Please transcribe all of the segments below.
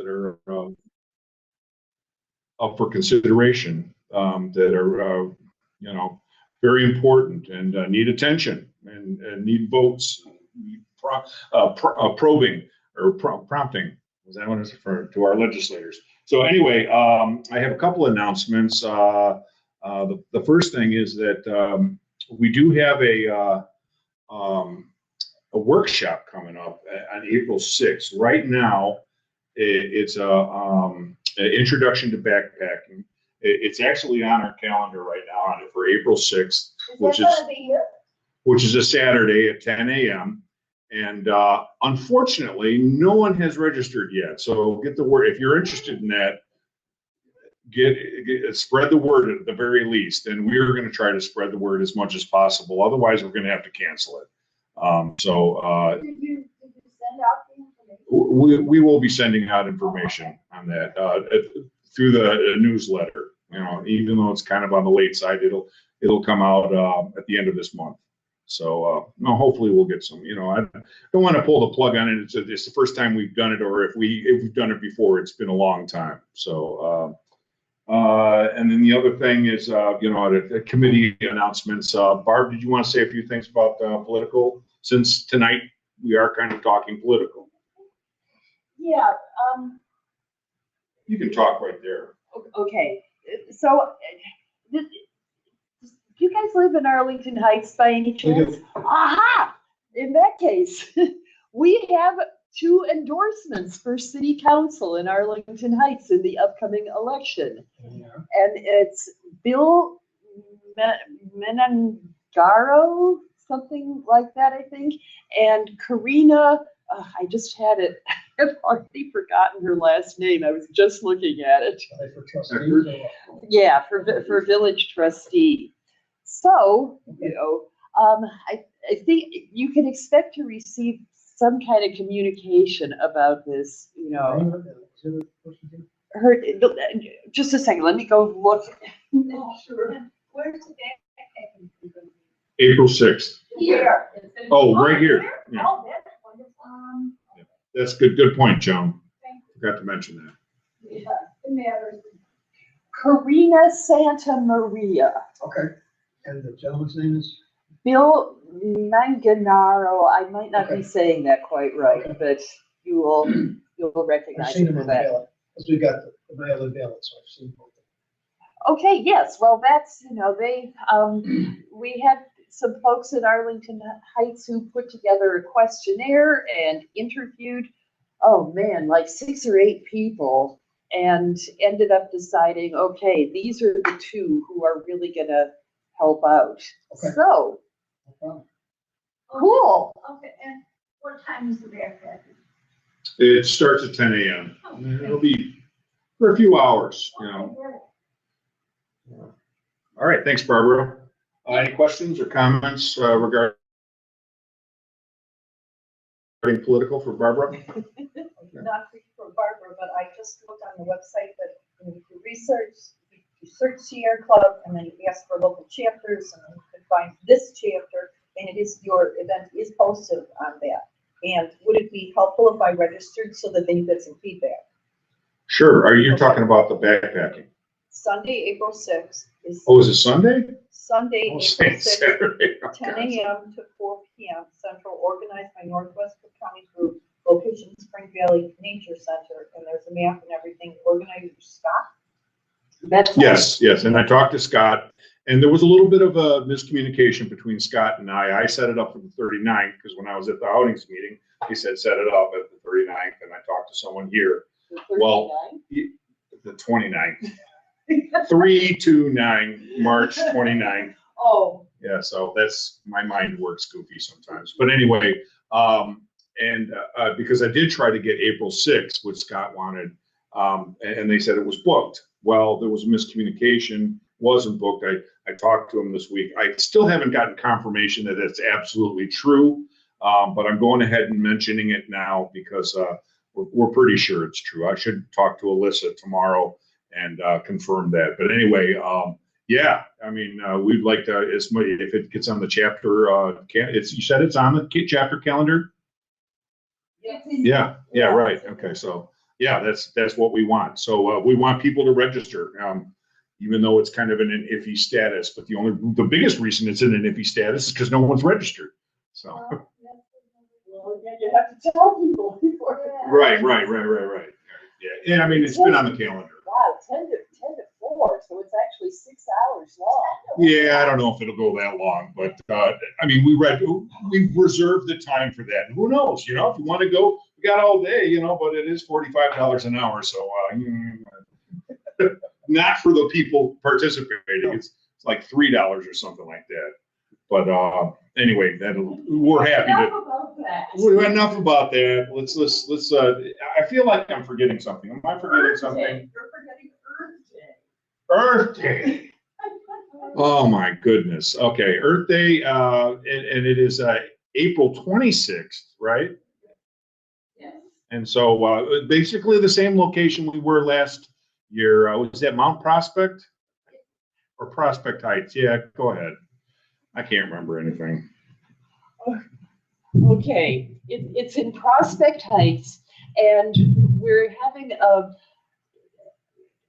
that are up for consideration, that are you know, very important and need attention and need votes, need probing or prompting. Is that what it's referred to our legislators? So anyway, I have a couple announcements. The first thing is that we do have a workshop coming up on April 6th. Right now, it's an introduction to backpacking. It's actually on our calendar right now for April 6th, which is a Saturday at 10 a.m. And unfortunately, no one has registered yet. So get the word. If you're interested in that, spread the word at the very least. And we're going to try to spread the word as much as possible. Otherwise, we're going to have to cancel it. Did you send out the information? We will be sending out information on that through the newsletter. You know, even though it's kind of on the late side, it'll come out at the end of this month. So no, hopefully we'll get some. You know, I don't want to pull the plug on it. It's the first time we've done it, or if we've done it before, it's been a long time. So and then the other thing is you know, the committee announcements. Barb, did you want to say a few things about political? Since tonight we are kind of talking political. Yeah. You can talk right there. Okay. So, do you guys live in Arlington Heights by any chance? Aha! In that case, we have 2 endorsements for city council in Arlington Heights in the upcoming election. Yeah. And it's Bill Menangaro, something like that, I think, and Karina, I just had it. I've already forgotten her last name. I was just looking at it. Yeah, for village trustee. So, you know, I think you can expect to receive some kind of communication about this, you know. Her, just a second, let me go look. Oh, sure. Where's the backpacking? April 6th. Here. Oh, right here. Yeah. Oh, that's wonderful. Yeah. That's good. Good point, Joan. Forgot to mention that. Yeah, it matters. Karina Santa Maria. Okay. And the gentleman's name is? Bill Manganaro. I might not be saying that quite right, but you'll recognize him for that. Because we got the mail-in ballot, so I've seen both. Okay, yes, well, that's, you know, they, we had some folks at Arlington Heights who put together a questionnaire and interviewed, oh man, like 6 or 8 people, and ended up deciding, okay, these are the 2 who are really gonna help out. Okay. So, cool. Okay, and what time is the backpack? It starts at 10 a.m. Okay. It'll be for a few hours, you know. All right, thanks, Barbara. Any questions or comments regarding political for Barbara? Not for Barbara, but I just looked on the website that when you research, you search Sierra Club and then you ask for local chapters and then you can find this chapter, and it is, your event is posted on that. And would it be helpful if I registered so that they get some feedback? Sure. Are you talking about the backpacking? Sunday, April 6th is. Oh, is it Sunday? Sunday, Oh, April 6th, Saturday. 10 a.m. to 4 p.m. Central, organized by Northwest Cook County Group, location Spring Valley Nature Center, and there's a map and everything. Organizer Scott. Yes, and I talked to Scott, and there was a little bit of a miscommunication between Scott and I. I set it up for the 39th because when I was at the outings meeting, he said set it up at the 39th, and I talked to someone here. Well, the 29th. 3/2/9, March 29th. Oh. Yeah, so that's, my mind works goofy sometimes. But anyway, because I did try to get April 6th, which Scott wanted, and they said it was booked. Well, there was a miscommunication, wasn't booked. I talked to him this week. I still haven't gotten confirmation that it's absolutely true, but I'm going ahead and mentioning it now because we're pretty sure it's true. I should talk to Alyssa tomorrow and confirm that. But anyway, yeah, I mean, we'd like to, if it gets on the chapter, you said it's on the chapter calendar? Yeah, right. Okay, so Yeah, that's what we want. So we want people to register, even though it's kind of in an iffy status. But the biggest reason it's in an iffy status is because no one's registered. So Well, yeah, you have to tell people before. right. Yeah, and I mean it's been on the calendar. Wow, 10 to 4, so it's actually 6 hours long. Yeah, I don't know if it'll go that long, but I mean we reserved the time for that. And who knows? You know, if you want to go, we got all day. You know, but it is $45 an hour, so not for the people participating. It's like $3 or something like that. But anyway, we're happy Enough to. about that. Enough about that. Let's. I feel like I'm forgetting something. Am I forgetting something? You're forgetting Earth Day. Earth Day. Oh my goodness. Okay, Earth Day, and it is April 26th, right? Yes. And so basically the same location we were last year. Was that Mount Prospect or Prospect Heights? Yeah, go ahead. I can't remember anything. Okay, it's in Prospect Heights, and we're having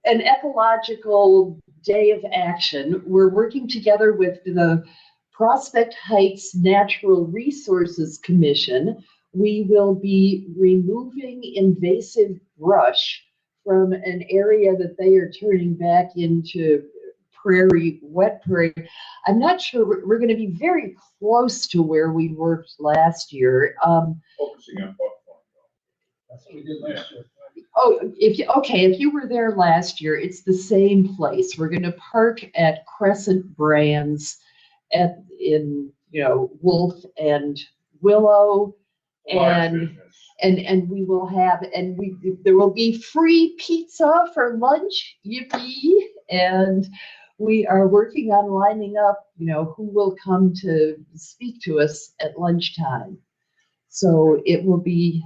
an ecological day of action. We're working together with the Prospect Heights Natural Resources Commission. We will be removing invasive brush from an area that they are turning back into wet prairie. I'm not sure, we're going to be very close to where we worked last year. Focusing on buckthorn. That's what we did last year. Oh, if you were there last year, it's the same place. We're going to park at Crescent Brands in Wolf and Willow, and we will have, there will be free pizza for lunch, yippee, and we are working on lining up, who will come to speak to us at lunchtime. So it will be,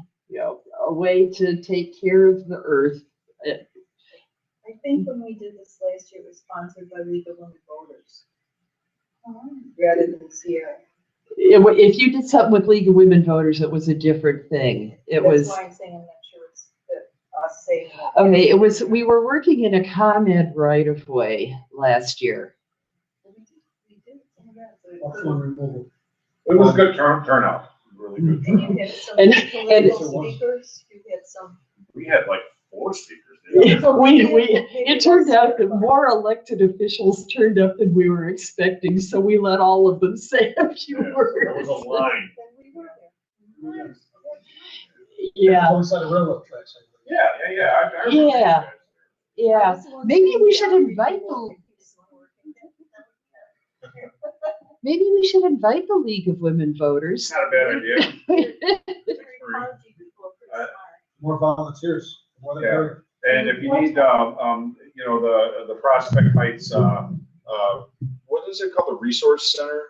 a way to take care of the earth. I think when we did this last year, it was sponsored by League of Women Voters. Rather than Sierra. If you did something with League of Women Voters, it was a different thing. That's why I'm saying I'm not sure it's us saying that. Okay, we were working in a ComEd right of way last year. We did some of that, so it Off could- one removal. It was a good turnout. Really good And turnout. you had some And- political speakers, you had some. We had like 4 speakers. It turned out that more elected officials turned up than we were expecting, so we let all of them say a few There words. was a line. Then we were there. Yeah, Alongside the railroad tracks. I believe. Yeah. I Yeah. yeah. I was the one Maybe saying, we should "Yeah, invite people Maybe we should invite the League of Women Voters. It's not a bad idea. Very ecology people are pretty smart. More volunteers, more than Yeah. ever. And if you need, the Prospect Heights, what is it called, the Resource Center?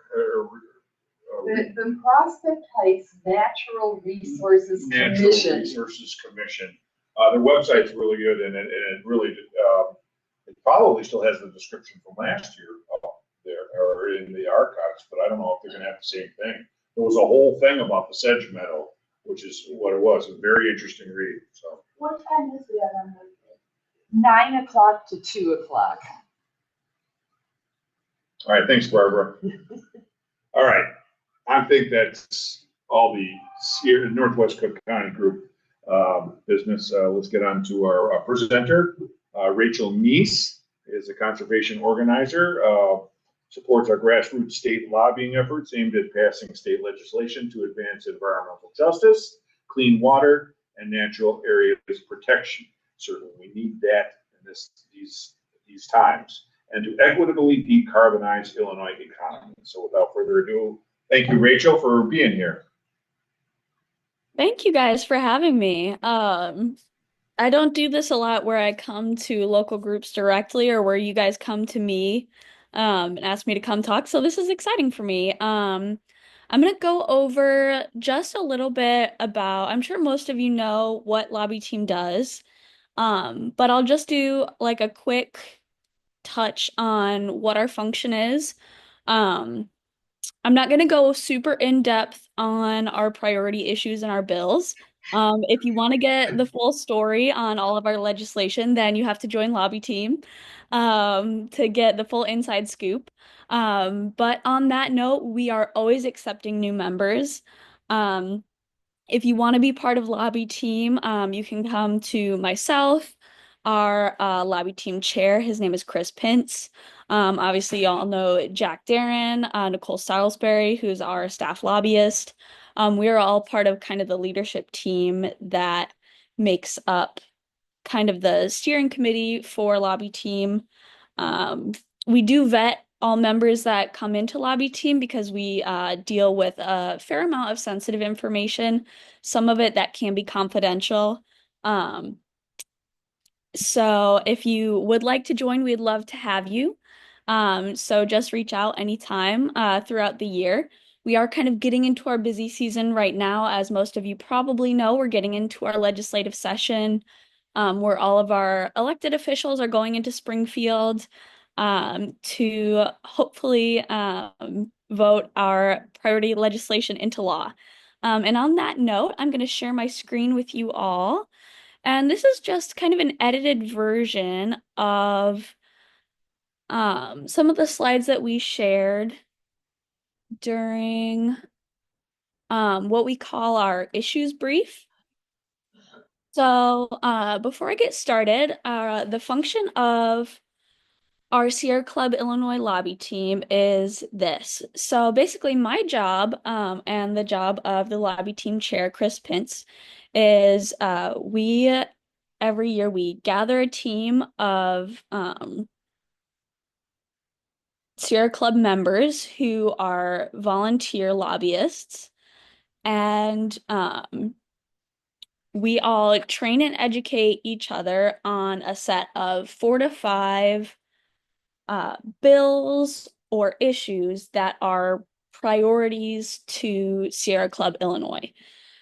The Prospect Heights Natural Resources Natural Commission. Resources Commission. Their website's really good, and it really, it probably still has the description from last year up there, or in the archives, but I don't know if they're gonna have the same thing. There was a whole thing about the sedge meadow, which is what it was, a very interesting read, so. What time is it on Thursday? 9 o'clock to 2 o'clock. All right, thanks, Barbara. All right, I think that's all the Northwest Cook County Group business. Let's get on to our presenter. Rachel Neese is a conservation organizer, supports our grassroots state lobbying efforts aimed at passing state legislation to advance environmental justice, clean water, and natural areas protection. Certainly, we need that in these times, and to equitably decarbonize Illinois economy. So without further ado, thank you, Rachel, for being here. Thank you guys for having me. I don't do this a lot where I come to local groups directly or where you guys come to me and ask me to come talk. So this is exciting for me. I'm going to go over just a little bit about, I'm sure most of you know what Lobby Team does, but I'll just do like a quick touch on what our function is. I'm not going to go super in depth on our priority issues and our bills. If you want to get the full story on all of our legislation, then you have to join Lobby Team to get the full inside scoop. But on that note, we are always accepting new members. Um, if you want to be part of Lobby Team, you can come to myself, our Lobby Team chair. His name is Chris Pintz. Obviously, y'all know Jack Darren, Nicole Salisbury, who's our staff lobbyist. We are all part of kind of the leadership team that makes up kind of the steering committee for Lobby Team. Um, we do vet all members that come into Lobby Team because we deal with a fair amount of sensitive information, some of it that can be confidential. Um, so if you would like to join, we'd love to have you. So just reach out anytime throughout the year. We are kind of getting into our busy season right now. As most of you probably know, we're getting into our legislative session, where all of our elected officials are going into Springfield to hopefully vote our priority legislation into law. And on that note, I'm going to share my screen with you all. And this is just kind of an edited version of some of the slides that we shared during what we call our issues brief. So before I get started, the function of our Sierra Club Illinois lobby team is this. So basically my job and the job of the lobby team chair, Chris Pintz, is we every year we gather a team of Sierra Club members who are volunteer lobbyists, and we all train and educate each other on a set of 4 to 5 bills or issues that are priorities to Sierra Club Illinois.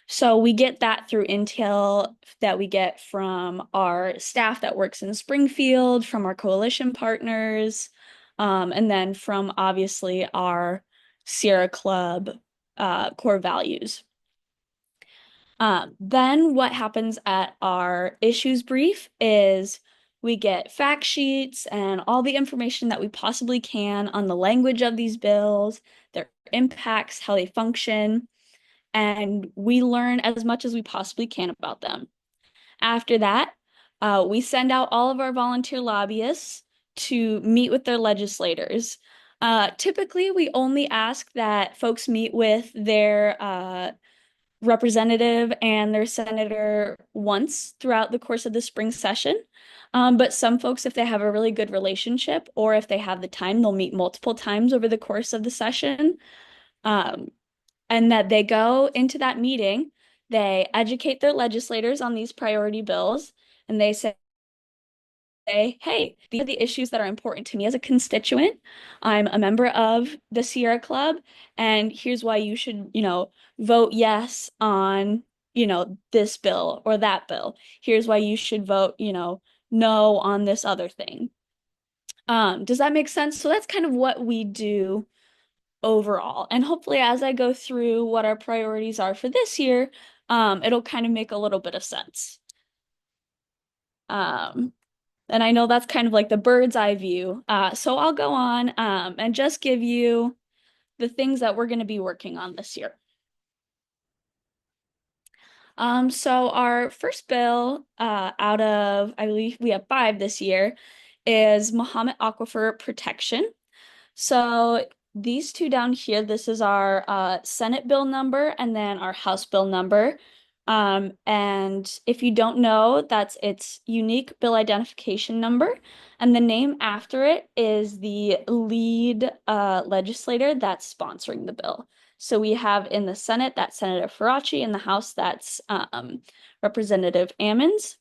So we get that through intel that we get from our staff that works in Springfield, from our coalition partners, and then from obviously our Sierra Club core values. Then what happens at our issues brief is we get fact sheets and all the information that we possibly can on the language of these bills, their impacts, how they function, and we learn as much as we possibly can about them. After that, we send out all of our volunteer lobbyists to meet with their legislators. Typically, we only ask that folks meet with their representative and their senator once throughout the course of the spring session. But some folks, if they have a really good relationship or if they have the time, they'll meet multiple times over the course of the session. And that they go into that meeting, they educate their legislators on these priority bills, and they say, hey, these are the issues that are important to me as a constituent. I'm a member of the Sierra Club, and here's why you should, vote yes on, this bill or that bill. Here's why you should vote, no on this other thing. Does that make sense? So that's kind of what we do overall. And hopefully, as I go through what our priorities are for this year, it'll kind of make a little bit of sense. And I know that's kind of like the bird's eye view. So I'll go on and just give you the things that we're going to be working on this year. So our first bill out of, I believe we have 5 this year, is Muhammad Aquifer Protection. So these two down here, this is our Senate bill number and then our House bill number. And if you don't know, that's its unique bill identification number. And the name after it is the lead legislator that's sponsoring the bill. So we have in the Senate, that's Senator Faraci, in the House, that's Representative Ammons.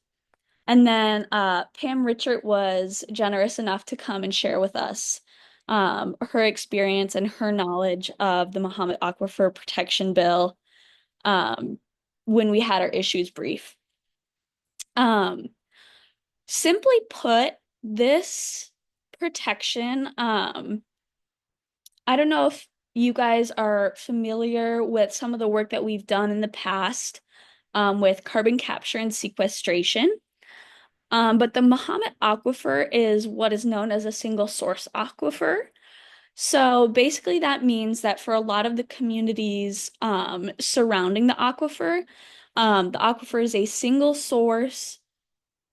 And then Pam Richert was generous enough to come and share with us her experience and her knowledge of the Muhammad Aquifer Protection Bill when we had our issues brief. Simply put, this protection, I don't know if you guys are familiar with some of the work that we've done in the past with carbon capture and sequestration. But the Mahomet Aquifer is what is known as a single source aquifer. So basically, that means that for a lot of the communities surrounding the aquifer is a single source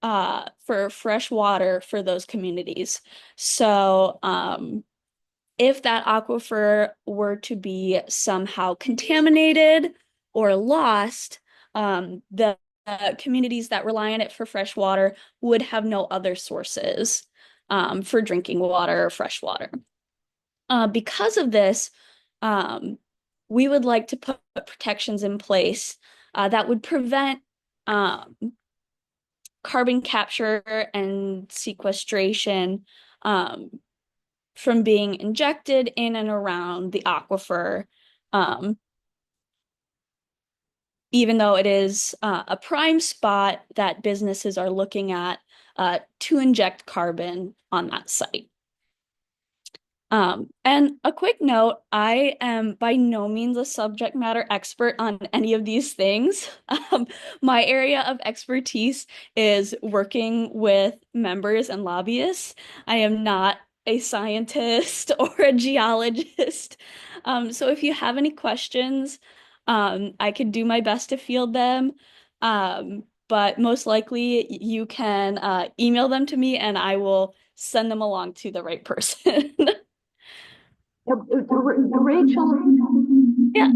for fresh water for those communities. So if that aquifer were to be somehow contaminated or lost, the communities that rely on it for fresh water would have no other sources for drinking water or fresh water. Because of this, we would like to put protections in place that would prevent carbon capture and sequestration from being injected in and around the aquifer, even though it is a prime spot that businesses are looking at to inject carbon on that site. And a quick note, I am by no means a subject matter expert on any of these things. My area of expertise is working with members and lobbyists. I am not a scientist or a geologist. So if you have any questions, I could do my best to field them. But most likely you can email them to me and I will send them along to the right person. Rachel. Yeah.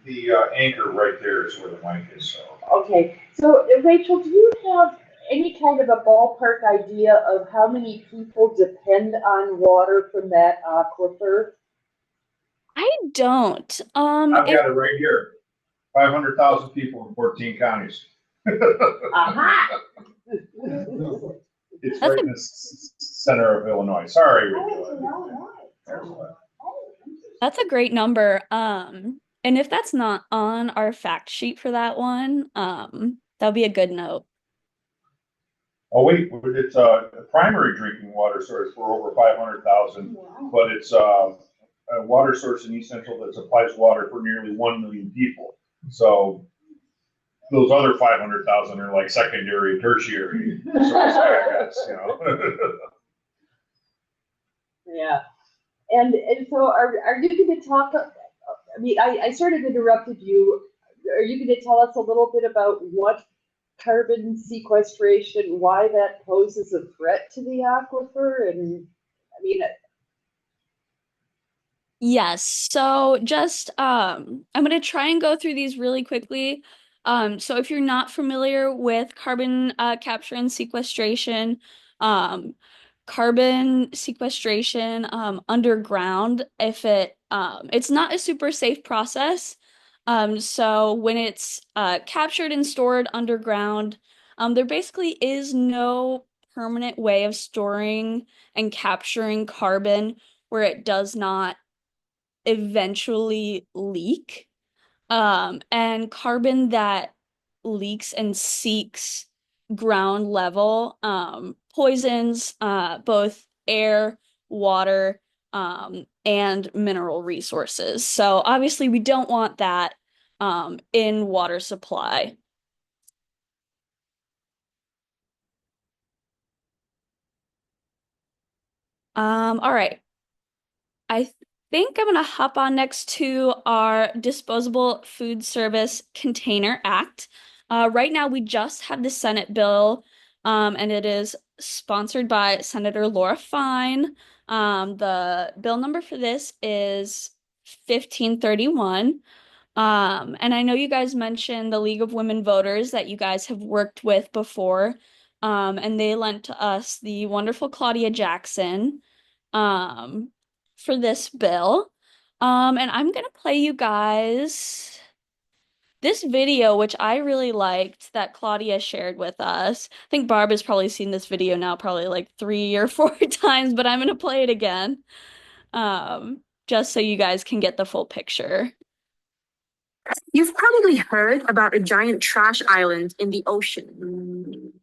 The anchor right there is where the mic is, so. Okay, so Rachel, do you have any kind of a ballpark idea of how many people depend on water from that aquifer? I don't. I've got it right here. 500,000 people in 14 counties. Aha! It's right in the center of Illinois. Sorry, Rachel. That's a great number. And if that's not on our fact sheet for that one, that'll be a good note. Oh, wait, it's a primary drinking water source for over 500,000, but it's a water source in East Central that supplies water for nearly 1 million people. So those other 500,000 are like secondary and tertiary sources, I guess, you know. Yeah. And so are you going to talk, I mean, I sort of interrupted you. Are you going to tell us a little bit about what carbon sequestration, why that poses a threat to the aquifer? And I mean, Yes, so just I'm gonna try and go through these really quickly. So if you're not familiar with carbon capture and sequestration, um, carbon sequestration underground, if it's not a super safe process. So when it's captured and stored underground, there basically is no permanent way of storing and capturing carbon where it does not eventually leak. And carbon that leaks and seeks ground level poisons both air, water, and mineral resources. So obviously we don't want that in water supply. All right. I think I'm gonna hop on next to our Disposable Food Service Container Act. Right now, we just have the Senate bill, and it is sponsored by Senator Laura Fine. The bill number for this is 1531. And I know you guys mentioned the League of Women Voters that you guys have worked with before, and they lent to us the wonderful Claudia Jackson. Um, for this bill. And I'm gonna play you guys this video, which I really liked that Claudia shared with us. I think Barb has probably seen this video now, probably like 3 or 4 times, but I'm gonna play it again. Just so you guys can get the full picture. You've probably heard about a giant trash island in the ocean.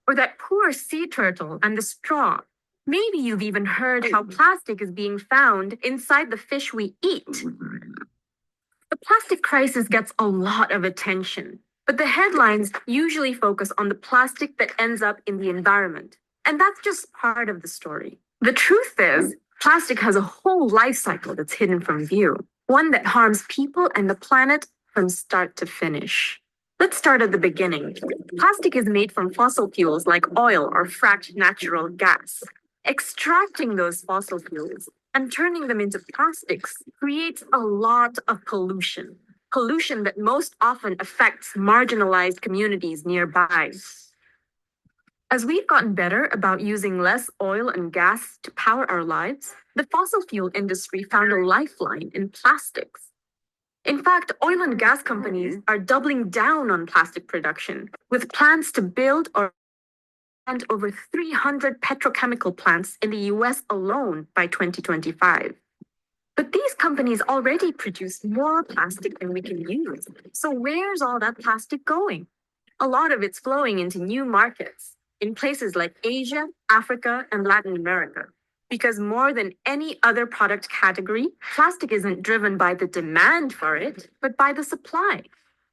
Or that poor sea turtle and the straw. Maybe you've even heard how plastic is being found inside the fish we eat. The plastic crisis gets a lot of attention, but the headlines usually focus on the plastic that ends up in the environment. And that's just part of the story. The truth is, plastic has a whole life cycle that's hidden from view, one that harms people and the planet from start to finish. Let's start at the beginning. Plastic is made from fossil fuels like oil or fracked natural gas. Extracting those fossil fuels and turning them into plastics creates a lot of pollution. Pollution that most often affects marginalized communities nearby. As we've gotten better about using less oil and gas to power our lives, the fossil fuel industry found a lifeline in plastics. In fact, oil and gas companies are doubling down on plastic production, with plans to build or and over 300 petrochemical plants in the US alone by 2025. But these companies already produce more plastic than we can use. So where's all that plastic going? A lot of it's flowing into new markets in places like Asia, Africa, and Latin America. Because more than any other product category, plastic isn't driven by the demand for it, but by the supply.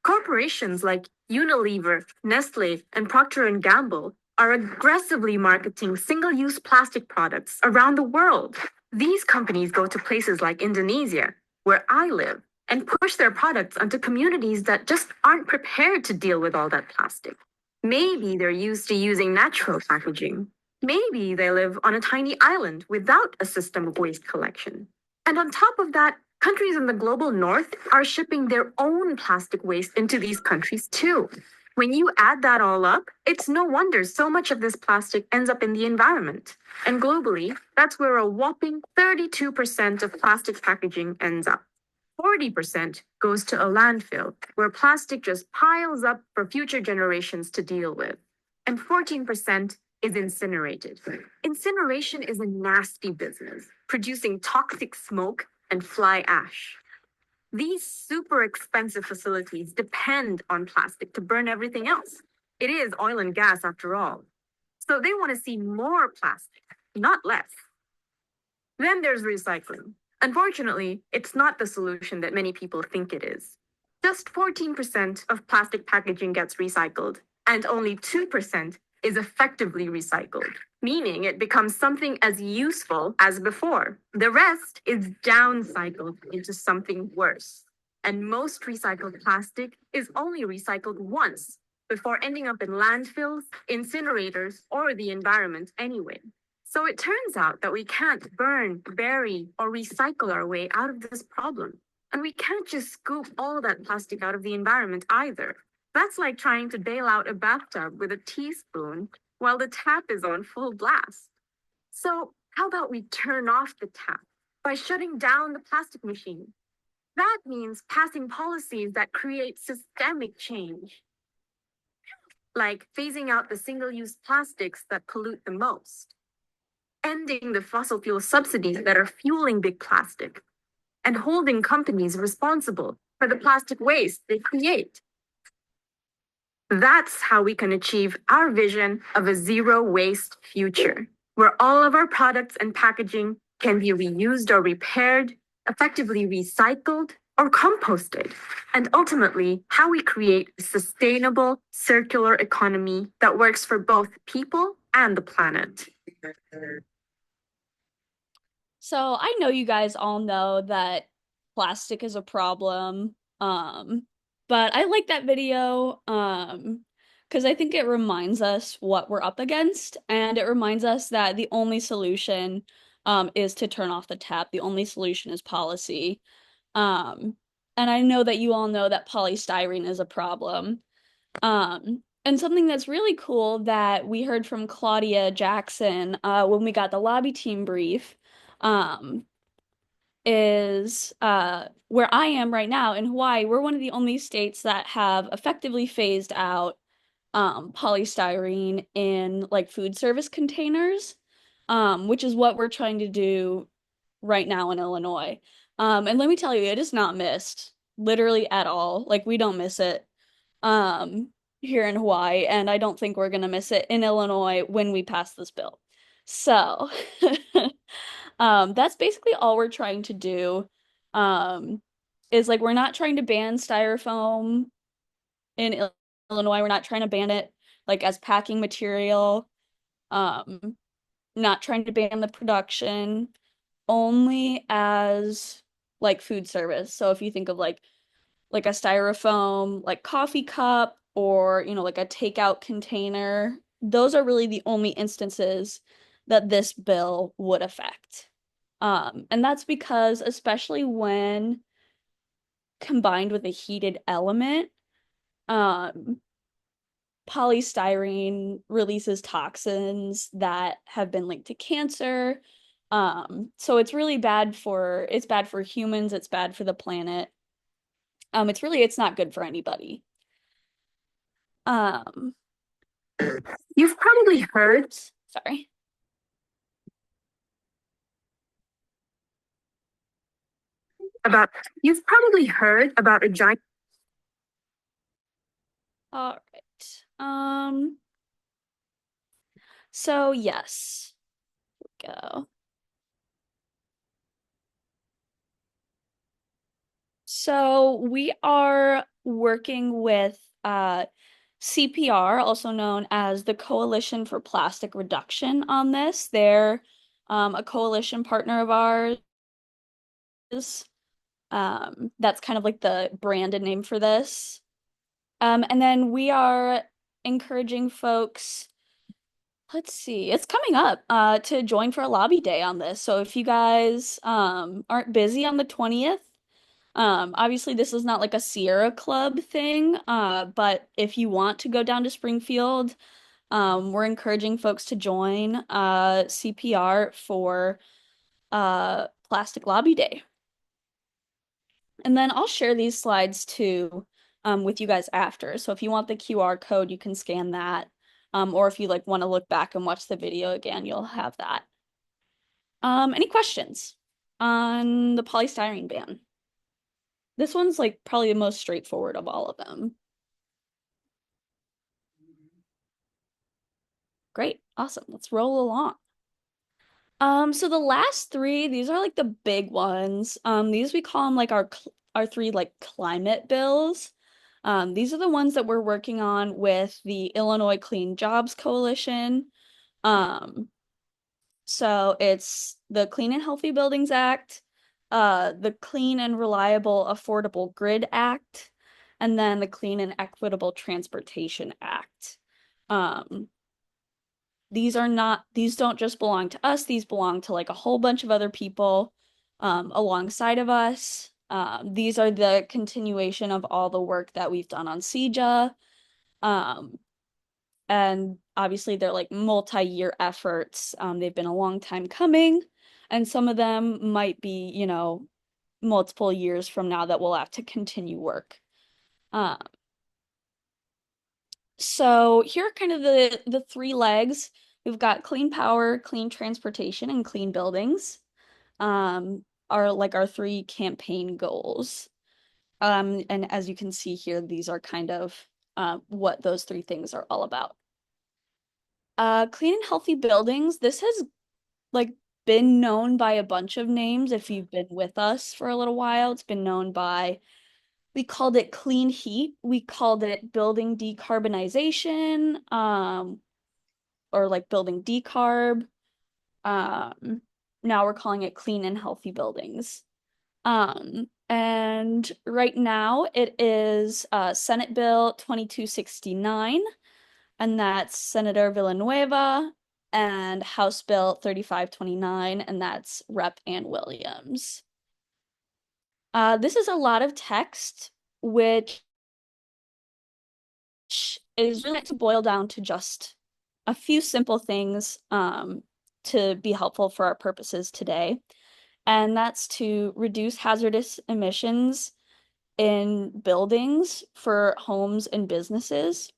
Corporations like Unilever, Nestle, and Procter & Gamble are aggressively marketing single-use plastic products around the world. These companies go to places like Indonesia, where I live, and push their products onto communities that just aren't prepared to deal with all that plastic. Maybe they're used to using natural packaging. Maybe they live on a tiny island without a system of waste collection. And on top of that, countries in the global north are shipping their own plastic waste into these countries too. When you add that all up, it's no wonder so much of this plastic ends up in the environment. And globally, that's where a whopping 32% of plastic packaging ends up. 40% goes to a landfill, where plastic just piles up for future generations to deal with. And 14% is incinerated. Incineration is a nasty business, producing toxic smoke and fly ash. These super expensive facilities depend on plastic to burn everything else. It is oil and gas after all. So they want to see more plastic, not less. Then there's recycling. Unfortunately, it's not the solution that many people think it is. Just 14% of plastic packaging gets recycled, and only 2% is effectively recycled, meaning it becomes something as useful as before. The rest is downcycled into something worse. And most recycled plastic is only recycled once before ending up in landfills, incinerators, or the environment anyway. So it turns out that we can't burn, bury, or recycle our way out of this problem. And we can't just scoop all that plastic out of the environment either. That's like trying to bail out a bathtub with a teaspoon while the tap is on full blast. So how about we turn off the tap by shutting down the plastic machine? That means passing policies that create systemic change, like phasing out the single-use plastics that pollute the most, ending the fossil fuel subsidies that are fueling big plastic, and holding companies responsible for the plastic waste they create. That's how we can achieve our vision of a zero-waste future, where all of our products and packaging can be reused or repaired, effectively recycled, or composted, and ultimately how we create a sustainable circular economy that works for both people and the planet. So I know you guys all know that plastic is a problem. But I like that video because I think it reminds us what we're up against, and it reminds us that the only solution is to turn off the tap. The only solution is policy. And I know that you all know that polystyrene is a problem. And something that's really cool that we heard from Claudia Jackson when we got the lobby team brief is where I am right now in Hawaii. We're one of the only states that have effectively phased out polystyrene in like food service containers, which is what we're trying to do right now in Illinois. And let me tell you, it is not missed literally at all. Like we don't miss it here in Hawaii, and I don't think we're gonna miss it in Illinois when we pass this bill. So, that's basically all we're trying to do. Um, is like we're not trying to ban styrofoam in Illinois. We're not trying to ban it like as packing material. Um, not trying to ban the production, only as like food service. So if you think of like a styrofoam like coffee cup or like a takeout container, those are really the only instances that this bill would affect. And that's because especially when combined with a heated element, um, polystyrene releases toxins that have been linked to cancer. So it's bad for humans, it's bad for the planet. It's not good for anybody. Um, You've probably heard sorry. about you've probably heard about a giant All right. So yes, go. So we are working with CPR, also known as the Coalition for Plastic Reduction, on this. They're a coalition partner of ours. That's kind of like the branded name for this. And then we are encouraging folks, let's see, it's coming up to join for a lobby day on this. So if you guys aren't busy on the 20th, obviously this is not like a Sierra Club thing, but if you want to go down to Springfield, we're encouraging folks to join CPR for Plastic Lobby Day. And then I'll share these slides too with you guys after. So if you want the QR code, you can scan that. Or if you like want to look back and watch the video again, you'll have that. Any questions on the polystyrene ban? This one's like probably the most straightforward of all of them. Great, awesome. Let's roll along. So the last three, these are like the big ones. These we call them like our three like climate bills. These are the ones that we're working on with the Illinois Clean Jobs Coalition. Um, so it's the Clean and Healthy Buildings Act, the Clean and Reliable Affordable Grid Act, and then the Clean and Equitable Transportation Act. These don't just belong to us, these belong to like a whole bunch of other people alongside of us. These are the continuation of all the work that we've done on CEJA. And obviously they're like multi-year efforts. They've been a long time coming, and some of them might be, multiple years from now that we'll have to continue work. So here are kind of the three legs. We've got clean power, clean transportation, and clean buildings. Are like our three campaign goals. And as you can see here, these are kind of what those three things are all about. Clean and healthy buildings. This has like been known by a bunch of names. If you've been with us for a little while, it's been known by, we called it clean heat. We called it building decarbonization, or like building decarb. Now we're calling it clean and healthy buildings. And right now it is Senate Bill 2269, and that's Senator Villanueva, and House Bill 3529, and that's Rep. Ann Williams. This is a lot of text, which is really to boil down to just a few simple things to be helpful for our purposes today. And that's to reduce hazardous emissions in buildings for homes and businesses.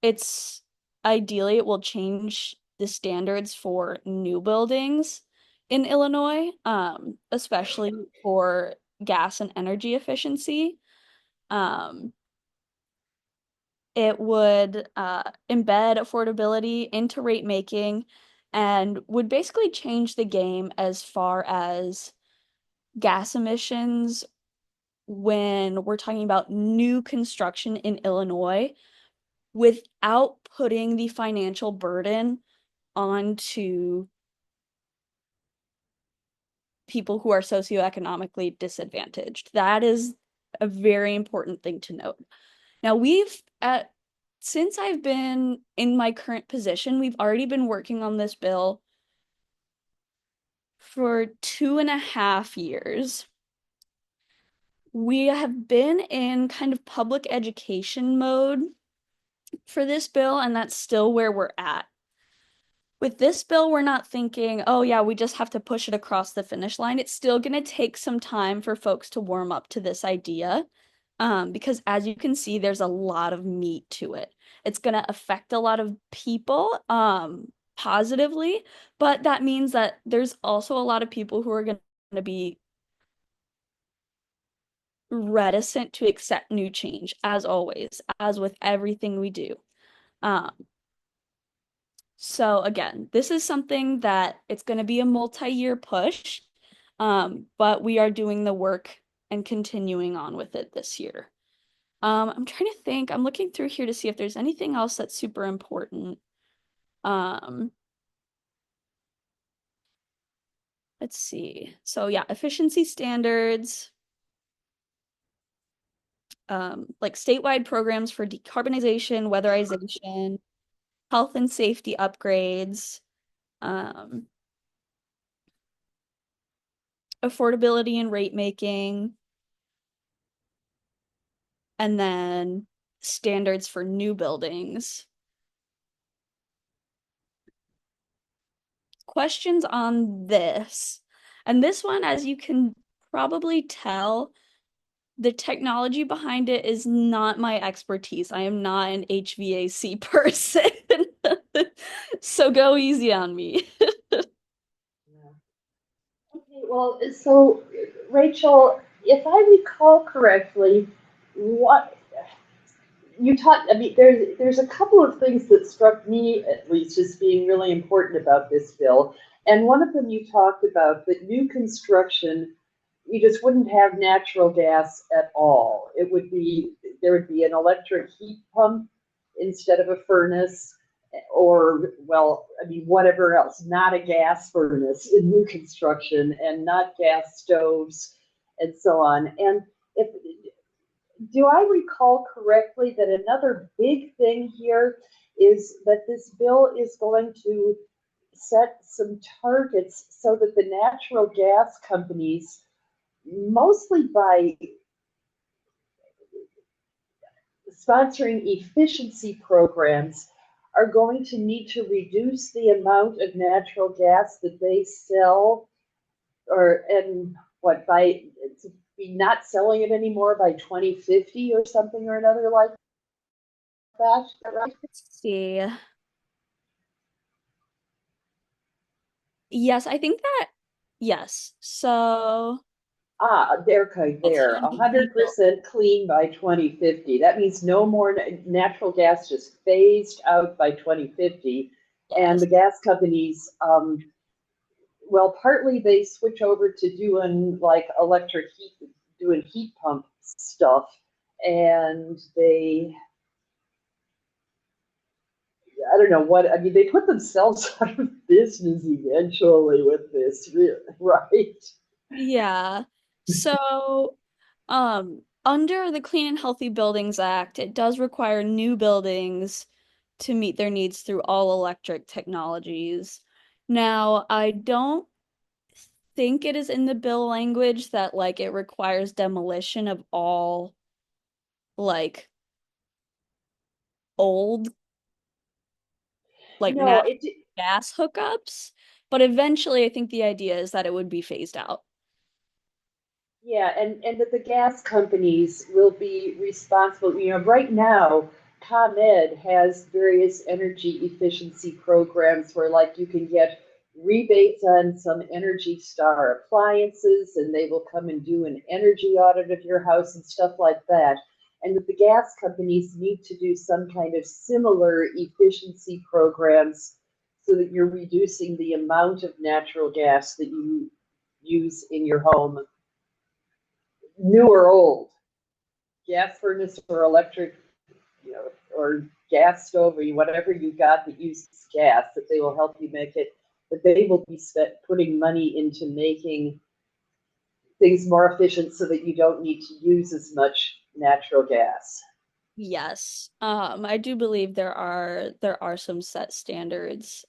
It's ideally it will change the standards for new buildings in Illinois, especially for gas and energy efficiency. it would embed affordability into rate making and would basically change the game as far as gas emissions when we're talking about new construction in Illinois without putting the financial burden onto people who are socioeconomically disadvantaged. That is a very important thing to note. Now, since I've been in my current position, we've already been working on this bill for 2.5 years. We have been in kind of public education mode for this bill, and that's still where we're at. With this bill, we're not thinking, oh yeah, we just have to push it across the finish line. It's still going to take some time for folks to warm up to this idea, because as you can see, there's a lot of meat to it. It's going to affect a lot of people positively, but that means that there's also a lot of people who are going to be reticent to accept new change, as always, as with everything we do. So again, this is something that it's going to be a multi-year push, but we are doing the work and continuing on with it this year. I'm trying to think, I'm looking through here to see if there's anything else that's super important. Let's see. So yeah, efficiency standards, like statewide programs for decarbonization, weatherization, health and safety upgrades, affordability and rate making, and then standards for new buildings. Questions on this? And this one, as you can probably tell, the technology behind it is not my expertise. I am not an HVAC person. So go easy on me. Okay, well, so Rachel, if I recall correctly, what you talked, I mean, there's a couple of things that struck me at least as being really important about this bill. And one of them you talked about that new construction, you just wouldn't have natural gas at all. There would be an electric heat pump instead of a furnace, or, well, I mean, whatever else, not a gas furnace in new construction, and not gas stoves and so on. And if do I recall correctly that another big thing here is that this bill is going to set some targets so that the natural gas companies, mostly by sponsoring efficiency programs, are going to need to reduce the amount of natural gas that they sell, by to be not selling it anymore by 2050 or something or another like that, right? Let's see. Yes, I think that, yes. So There, 100% clean by 2050. That means no more natural gas, just phased out by 2050. And yes. the gas companies, well, partly they switch over to doing like electric heat, doing heat pump stuff. And I don't know what, I mean, they put themselves out of business eventually with this, right? Yeah. So, under the Clean and Healthy Buildings Act, it does require new buildings to meet their needs through all electric technologies. Now, I don't think it is in the bill language that like it requires demolition of all like old like No, natural gas hookups, but eventually I think the idea is that it would be phased out. yeah, and that the gas companies will be responsible. You know, right now, ComEd has various energy efficiency programs where, like, you can get rebates on some Energy Star appliances, and they will come and do an energy audit of your house and stuff like that. and that the gas companies need to do some kind of similar efficiency programs so that you're reducing the amount of natural gas that you use in your home, new or old, gas furnace or electric, or gas stove or whatever you got that uses gas, that they will help you make it, that they will be putting money into making things more efficient so that you don't need to use as much natural gas. Yes. I do believe there are some set standards.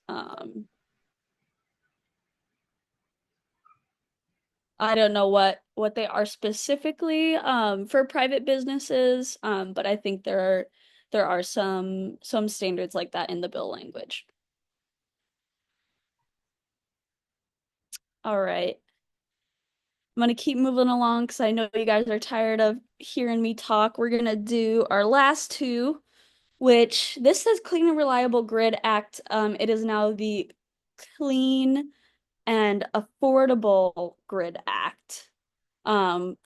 I don't know what they are specifically for private businesses, but I think there are some standards like that in the bill language. All right. I'm gonna keep moving along because I know you guys are tired of hearing me talk. We're gonna do our last two, which this says Clean and Reliable Grid Act. It is now the Clean and Affordable Grid Act,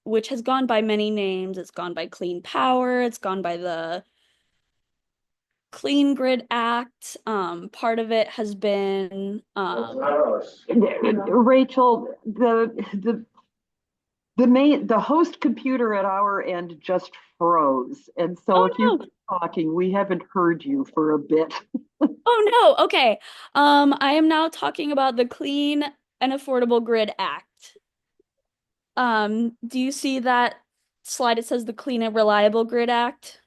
which has gone by many names. It's gone by Clean Power, it's gone by the Clean Grid Act. Part of it has been Rachel, the host computer at our end just froze, and so oh if you're no. talking, we haven't heard you for a bit. Oh no. Okay. I am now talking about the Clean and Affordable Grid Act. Do you see that slide? It says the Clean and Reliable Grid Act.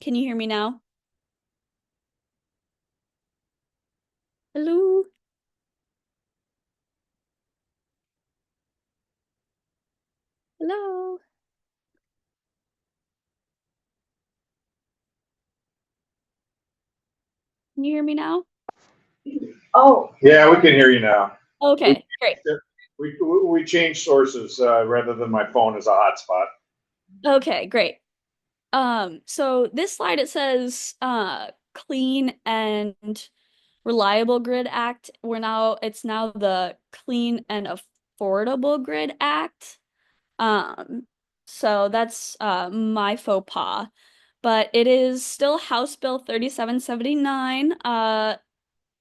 Can you hear me now? Hello? Hello? Can you hear me now? Oh, Yeah, we can hear you now. Okay, great. We changed sources, rather than my phone as a hotspot. Okay, great. So this slide it says Clean and Reliable Grid Act. It's now the Clean and Affordable Grid Act. Um, so that's my faux pas. But it is still House Bill 3779,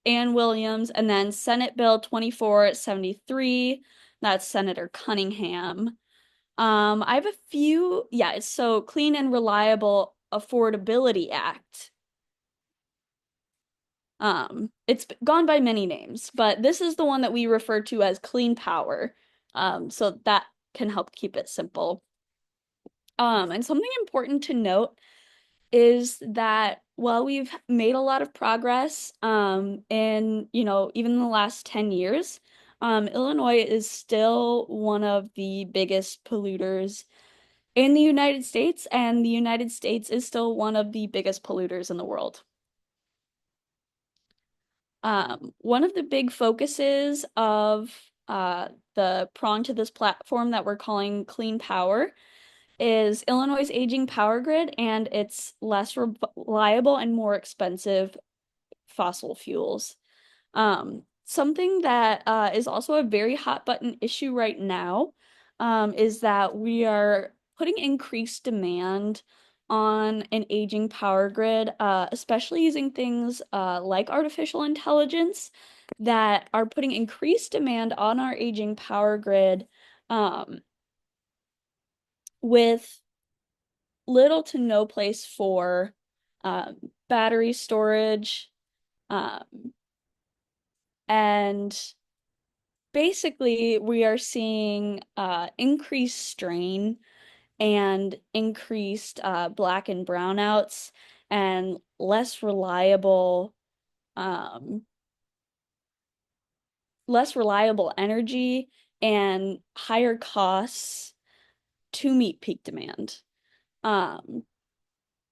Ann Williams, and then Senate Bill 2473. That's Senator Cunningham. I have a few, yeah, so Clean and Reliable Affordability Act. It's gone by many names, but this is the one that we refer to as Clean Power. So that can help keep it simple. And something important to note is that while we've made a lot of progress, in, even in the last 10 years, Illinois is still one of the biggest polluters in the United States, and the United States is still one of the biggest polluters in the world. One of the big focuses of the prong to this platform that we're calling Clean Power is Illinois' aging power grid and its less reliable and more expensive fossil fuels. Something that is also a very hot button issue right now, is that we are putting increased demand on an aging power grid, especially using things like artificial intelligence that are putting increased demand on our aging power grid, with little to no place for battery storage, and basically we are seeing increased strain and increased black and brownouts and um, less reliable energy and higher costs to meet peak demand.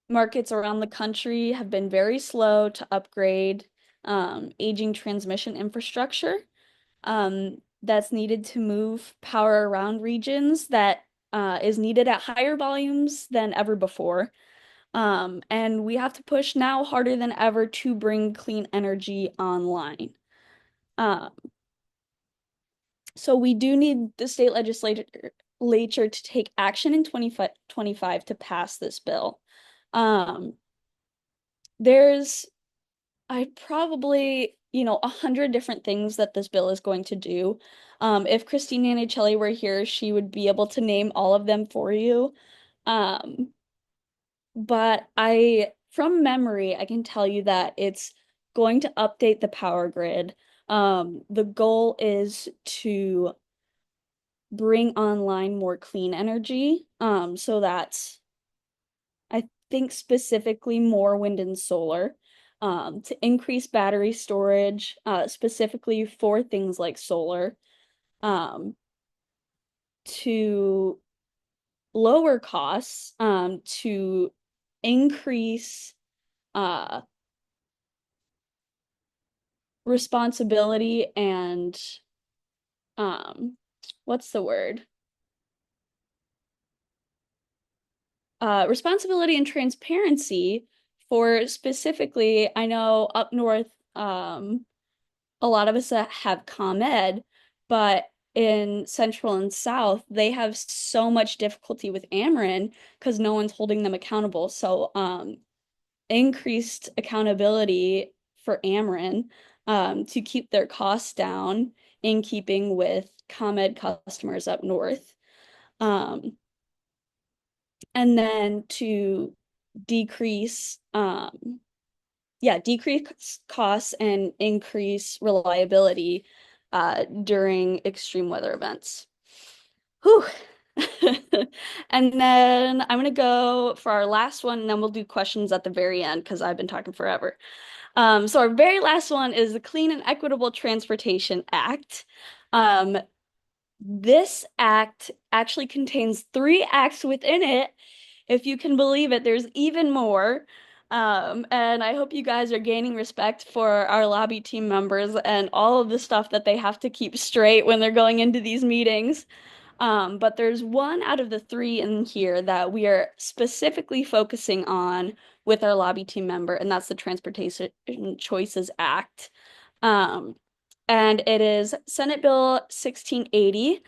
Markets around the country have been very slow to upgrade aging transmission infrastructure that's needed to move power around regions that is needed at higher volumes than ever before. And we have to push now harder than ever to bring clean energy online. Um, So we do need the state legislature to take action in 2025 to pass this bill. There's I probably, 100 different things that this bill is going to do. If Christine Anicelli were here, she would be able to name all of them for you. Um, but from memory, I can tell you that it's going to update the power grid. The goal is to bring online more clean energy. So that's, I think specifically more wind and solar, to increase battery storage, specifically for things like solar, um, to lower costs, to increase uh, responsibility and what's the word? Responsibility and transparency for specifically, I know up north, a lot of us that have ComEd, but in Central and South, they have so much difficulty with Ameren because no one's holding them accountable. So, increased accountability for Ameren, to keep their costs down in keeping with ComEd customers up north. And then to decrease decrease costs and increase reliability during extreme weather events. Whew. And then I'm gonna go for our last one, and then we'll do questions at the very end because I've been talking forever. So our very last one is the Clean and Equitable Transportation Act. This act actually contains 3 acts within it. If you can believe it, there's even more. And I hope you guys are gaining respect for our lobby team members and all of the stuff that they have to keep straight when they're going into these meetings. But there's one out of the 3 in here that we are specifically focusing on with our lobby team member, and that's the Transportation Choices Act. Um, and it is Senate Bill 1680,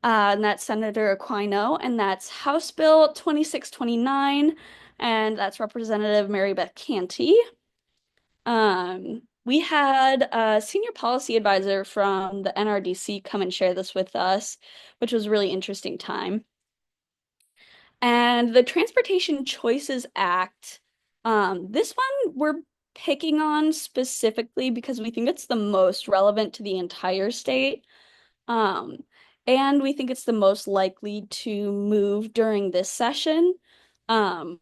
and that's Senator Aquino, and that's House Bill 2629, and that's Representative Mary Beth Canty. We had a senior policy advisor from the NRDC come and share this with us, which was a really interesting time. And the Transportation Choices Act, this one we're picking on specifically because we think it's the most relevant to the entire state. Um, and we think it's the most likely to move during this session. Um,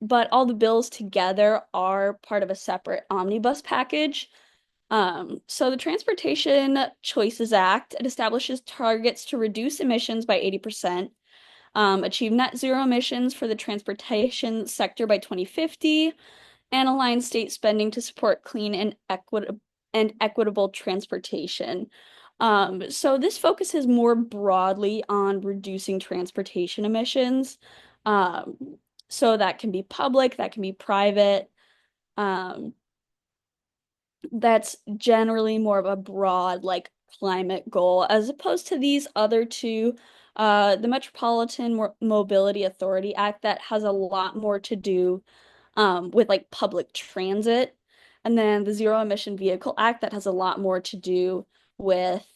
but all the bills together are part of a separate omnibus package. So the Transportation Choices Act, it establishes targets to reduce emissions by 80%, achieve net zero emissions for the transportation sector by 2050, and align state spending to support clean and equitable transportation. So this focuses more broadly on reducing transportation emissions. So that can be public, that can be private. Um, that's generally more of a broad, like, climate goal, as opposed to these other two, the Metropolitan Mobility Authority Act that has a lot more to do with like public transit, and then the Zero Emission Vehicle Act that has a lot more to do with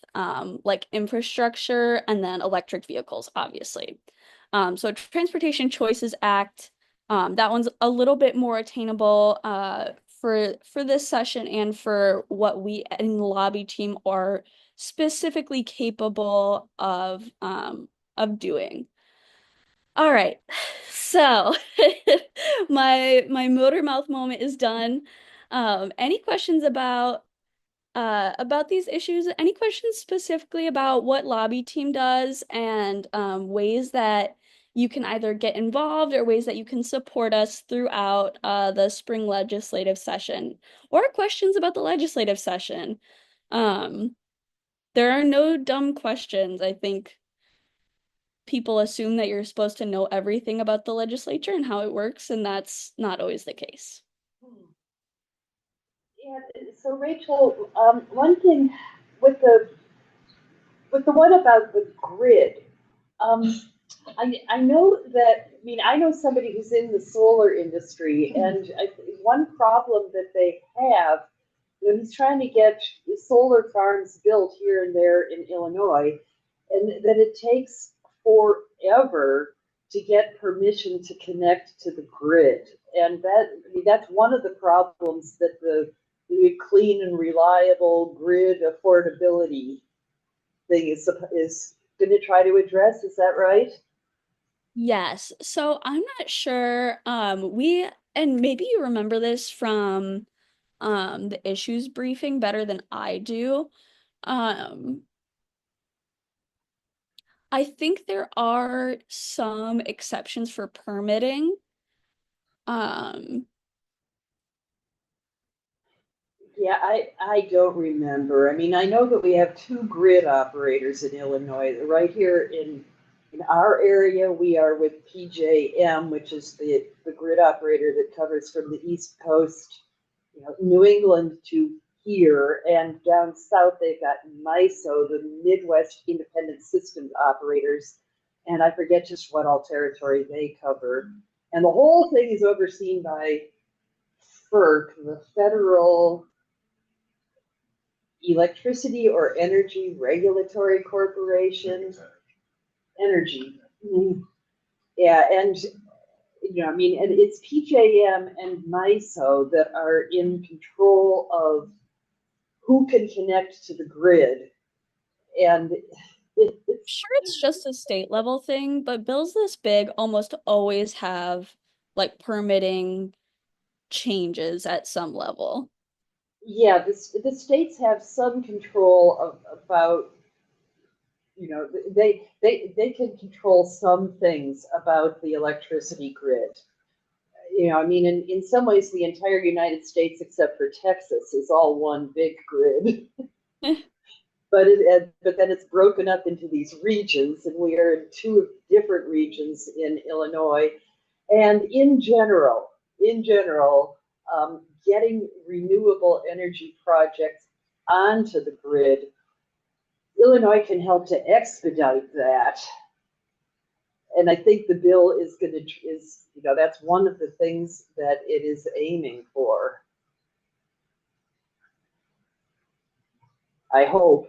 like infrastructure and then electric vehicles, obviously. So Transportation Choices Act, that one's a little bit more attainable for this session and for what we in the lobby team are specifically capable of doing. All right. So my motor mouth moment is done. Any questions about these issues? Any questions specifically about what lobby team does and ways that you can either get involved or ways that you can support us throughout the spring legislative session, or questions about the legislative session? Um, there are no dumb questions. I think people assume that you're supposed to know everything about the legislature and how it works, and that's not always the case. Yeah, so Rachel, one thing with But the one about the grid, I know that, I mean, I know somebody who's in the solar industry, and one problem that they have, you know, he's trying to get solar farms built here and there in Illinois, and that it takes forever to get permission to connect to the grid. And that, I mean, that's one of the problems that the clean and reliable grid affordability thing is going to try to address. Is that right? Yes. So I'm not sure. We and maybe you remember this from the issues briefing better than I do. Um, I think there are some exceptions for permitting. Um, Yeah, I don't remember. I mean, I know that we have two grid operators in Illinois. Right here in our area, we are with PJM, which is the grid operator that covers from the East Coast, you know, New England to here, and down south they've got MISO, the Midwest Independent Systems Operators, and I forget just what all territory they cover. And the whole thing is overseen by FERC, the Federal Electricity or Energy Regulatory Corporation. Energy. Yeah, and you know, I mean, and it's PJM and MISO that are in control of who can connect to the grid. And it's sure it's just a state level thing, but bills this big almost always have like permitting changes at some level. yeah, the states have some control about, you know, they can control some things about the electricity grid. You know, I mean, in some ways, the entire United States, except for Texas, is all one big grid. But then it's broken up into these regions, and we are in two different regions in Illinois. And in general, getting renewable energy projects onto the grid, Illinois can help to expedite that. And I think the bill is you know, that's one of the things that it is aiming for. I hope.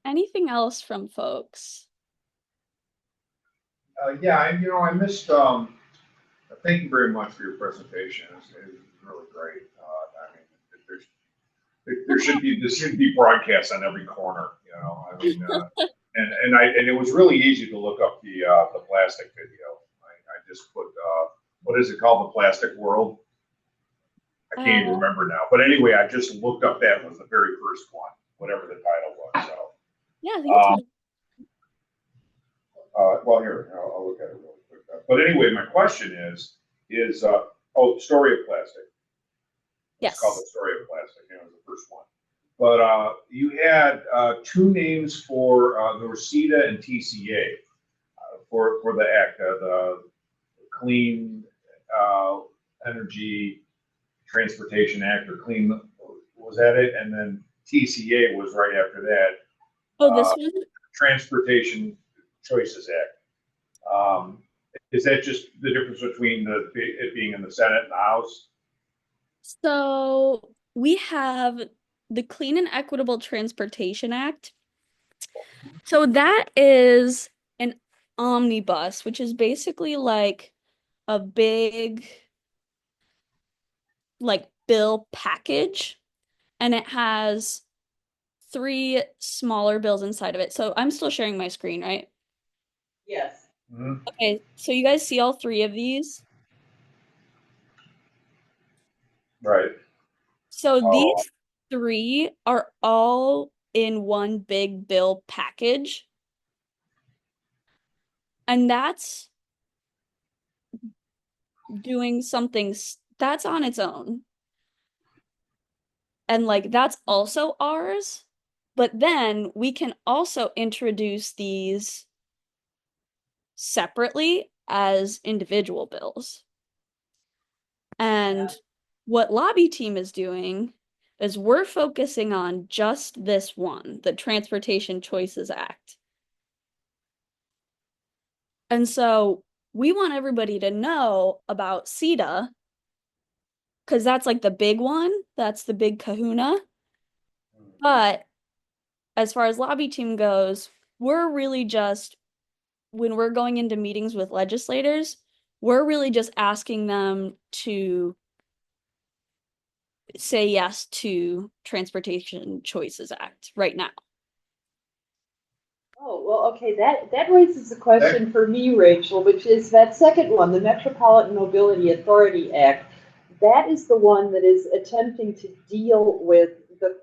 Anything else from folks? Yeah, I missed, thank you very much for your presentation. It was really great. I mean, this should be broadcast on every corner, you know, I mean, and it was really easy to look up the plastic video. I just put, what is it called? The Plastic World? I can't even remember now. But anyway, I just looked up that was the very first one, whatever the title was, so. Yeah, I think it's Well, here, I'll look at it real quick. But anyway, my question is, Story of Plastic. It's called The yes. Story of Plastic, you know, the first one. But you had two names for the RCEDA and TCA for the act, the Clean Energy Transportation Act, or Clean, was that it? And then TCA was right after that. Oh, this one? Transportation Choices Act. Is that just the difference between it being in the Senate and the House? So we have the Clean and Equitable Transportation Act. So that is an omnibus, which is basically like a big like bill package, and it has three smaller bills inside of it. So I'm still sharing my screen, right? Yes. Mm-hmm. Okay, so you guys see all three of these? Right. So Oh, these three are all in one big bill package. And that's doing something that's on its own. And like that's also ours. But then we can also introduce these separately as individual bills. And What lobby team is doing is we're focusing on just this one, the Transportation Choices Act. And so we want everybody to know about CETA because that's like the big one. That's the big kahuna. But as far as lobby team goes, we're really just, when we're going into meetings with legislators, we're really just asking them to say yes to Transportation Choices Act right now. Oh, well, okay, that raises a question for me, Rachel, which is that second one, the Metropolitan Mobility Authority Act. That is the one that is attempting to deal with the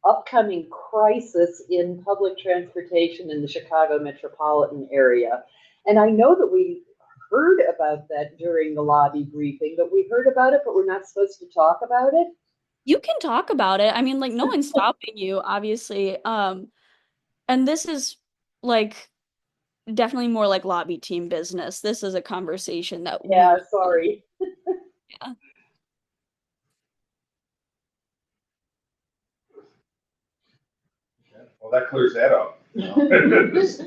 upcoming crisis in public transportation in the Chicago metropolitan area. And I know that we heard about that during the lobby briefing, but we heard about it, but we're not supposed to talk about it. You can talk about it. I mean, like, no one's stopping you, obviously. And this is like definitely more like lobby team business. This is a conversation that Yeah, sorry. Yeah. Well, that clears that up. No, it does.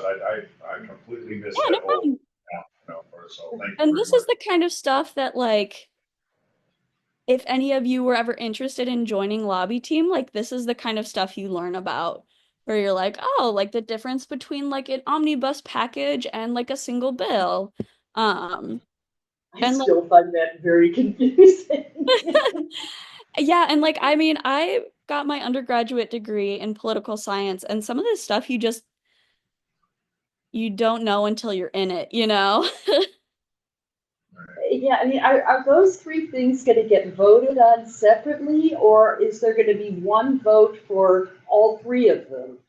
I completely missed Yeah, that no whole, problem. so thank you And very this is much. the kind of stuff that, like, if any of you were ever interested in joining lobby team, like, this is the kind of stuff you learn about, where you're like, oh, like the difference between like an omnibus package and like a single bill. I And like, still find that very confusing. yeah, and like, I mean, I got my undergraduate degree in political science, and some of this stuff you don't know until you're in it, you know? Yeah, I mean, are those three things going to get voted on separately, or is there going to be one vote for all three of them?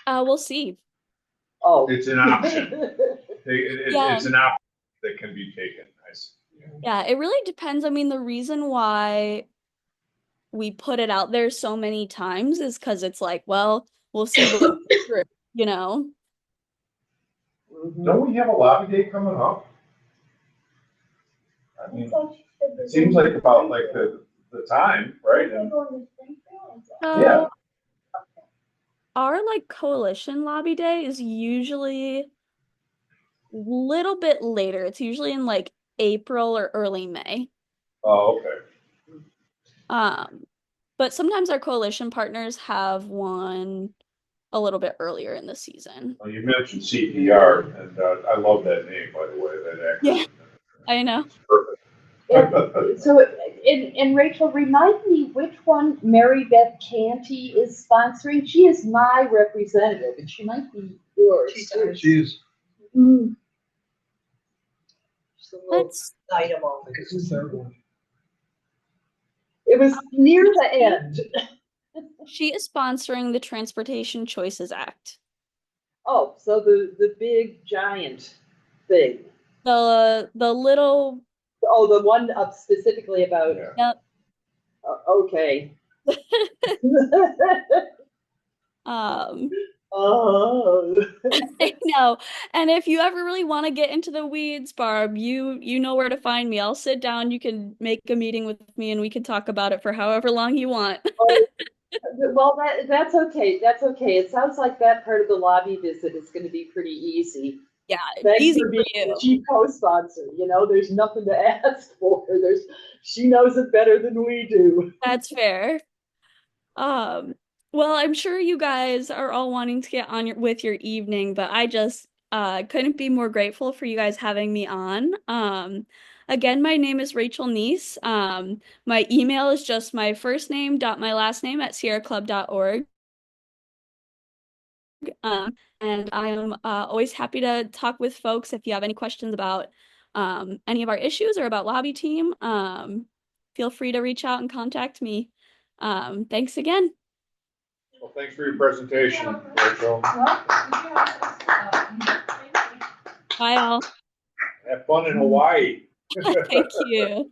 We'll see. Oh. It's an option. Yeah. It's an option that can be taken. Yeah, it really depends. I mean, the reason why we put it out there so many times is because it's like, well, we'll see what, you know? Don't we have a lobby day coming up? I mean, it seems like about like the time, right? Yeah. Our like coalition lobby day is usually a little bit later. It's usually in like April or early May. Oh, okay. But sometimes our coalition partners have one a little bit earlier in the season. Well, you mentioned CPR, and I love that name, by the way. That acronym. Yeah, I know. It's perfect. So, and Rachel, remind me which one Mary Beth Canty is sponsoring. She is my representative, and she might be yours. She's, Mm. Let's Item I think it's the third one. It was near the end. She is sponsoring the Transportation Choices Act. Oh, so the big giant thing. The little. Oh, the one up specifically about. Yeah. Yep. Okay. Oh. I know. And if you ever really want to get into the weeds, Barb, you know where to find me. I'll sit down, you can make a meeting with me and we can talk about it for however long you want. Well, that's okay. That's okay. It sounds like that part of the lobby visit is going to be pretty easy. Yeah, Thanks easy for for being you. the chief co-sponsor. You know, there's nothing to ask for. She knows it better than we do. That's fair. Well, I'm sure you guys are all wanting to get on with your evening, but I just couldn't be more grateful for you guys having me on. Again, my name is Rachel Neese. My email is just my first name dot my last name at sierraclub.org. And I am always happy to talk with folks if you have any questions about any of our issues or about lobby team. Feel free to reach out and contact me. Thanks again. Well, thanks for your presentation, Rachel. Bye all. Have fun in Hawaii. Thank you.